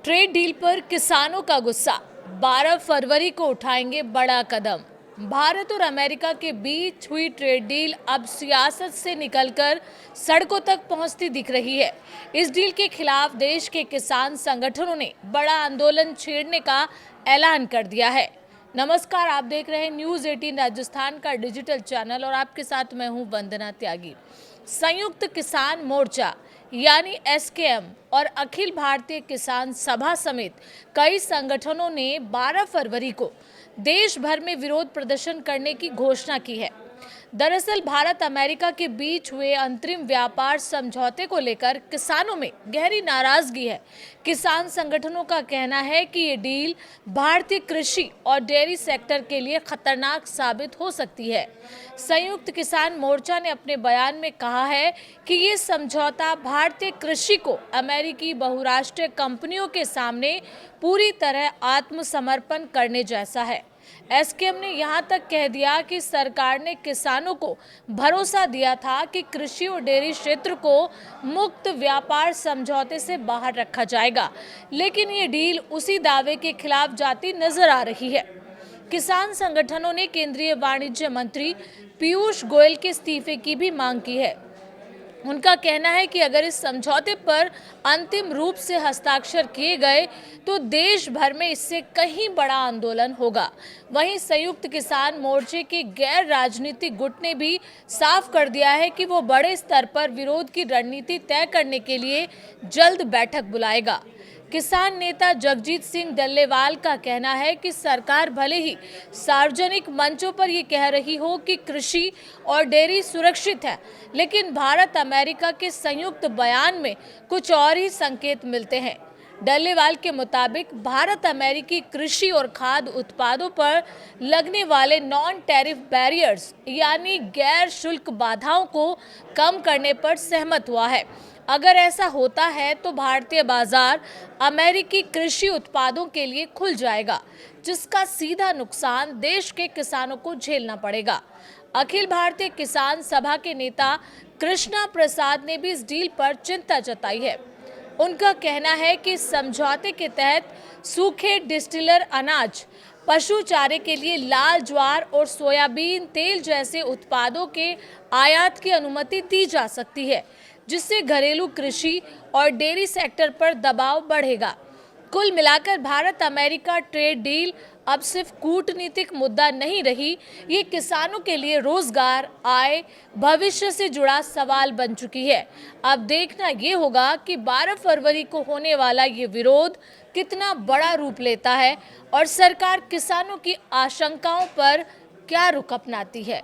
Trade deal पर किसानों का गुस्सा। 12 फरवरी को उठाएंगे बड़ा कदम। भारत और अमेरिका के बीच हुई ट्रेड डील अब सियासत से निकलकर सड़कों तक पहुंचती दिख रही है। इस डील के खिलाफ देश के किसान संगठनों ने बड़ा आंदोलन छेड़ने का ऐलान कर दिया है। नमस्कार, आप देख रहे हैं न्यूज़ 18 राजस्थान का डिजिटल चैनल और आपके साथ मैं हूं वंदना त्यागी। संयुक्त किसान मोर्चा यानी एसकेएम और अखिल भारतीय किसान सभा समेत कई संगठनों ने 12 फरवरी को देश भर में विरोध प्रदर्शन करने की घोषणा की है। दरअसल भारत अमेरिका के बीच हुए अंतरिम व्यापार समझौते को लेकर किसानों में गहरी नाराजगी है। किसान संगठनों का कहना है कि ये डील भारतीय कृषि और डेयरी सेक्टर के लिए खतरनाक साबित हो सकती है। संयुक्त किसान मोर्चा ने अपने बयान में कहा है कि ये समझौता भारतीय कृषि को अमेरिकी बहुराष्ट्रीय कंपनियों के सामने पूरी तरह आत्मसमर्पण करने जैसा है। एसकेएम ने यहां तक कह दिया कि सरकार ने किसानों को भरोसा दिया था कि कृषि और डेयरी क्षेत्र को मुक्त व्यापार समझौते से बाहर रखा जाएगा, लेकिन ये डील उसी दावे के खिलाफ जाती नजर आ रही है। किसान संगठनों ने केंद्रीय वाणिज्य मंत्री पीयूष गोयल के इस्तीफे की भी मांग की है। उनका कहना है कि अगर इस समझौते पर अंतिम रूप से हस्ताक्षर किए गए तो देश भर में इससे कहीं बड़ा आंदोलन होगा। वहीं संयुक्त किसान मोर्चे के गैर राजनीतिक गुट ने भी साफ कर दिया है कि वो बड़े स्तर पर विरोध की रणनीति तय करने के लिए जल्द बैठक बुलाएगा। किसान नेता जगजीत सिंह डल्लेवाल का कहना है कि सरकार भले ही सार्वजनिक मंचों पर ये कह रही हो कि कृषि और डेयरी सुरक्षित है, लेकिन भारत अमेरिका के संयुक्त बयान में कुछ और ही संकेत मिलते हैं। डल्लेवाल के मुताबिक भारत अमेरिकी कृषि और खाद्य उत्पादों पर लगने वाले नॉन टैरिफ बैरियर्स यानी गैर शुल्क बाधाओं को कम करने पर सहमत हुआ है। अगर ऐसा होता है तो भारतीय बाजार अमेरिकी कृषि उत्पादों के लिए खुल जाएगा, जिसका सीधा नुकसान देश के किसानों को झेलना पड़ेगा। अखिल भारतीय किसान सभा के नेता कृष्णा प्रसाद ने भी इस डील पर चिंता जताई है। उनका कहना है कि समझौते के तहत सूखे डिस्टिलर अनाज, पशु चारे के लिए लाल ज्वार और सोयाबीन तेल जैसे उत्पादों के आयात की अनुमति दी जा सकती है, जिससे घरेलू कृषि और डेयरी सेक्टर पर दबाव बढ़ेगा। कुल मिलाकर भारत अमेरिका ट्रेड डील अब सिर्फ कूटनीतिक मुद्दा नहीं रही, ये किसानों के लिए रोजगार, आय, भविष्य से जुड़ा सवाल बन चुकी है। अब देखना ये होगा कि 12 फरवरी को होने वाला ये विरोध कितना बड़ा रूप लेता है और सरकार किसानों की आशंकाओं पर क्या रुख अपनाती है।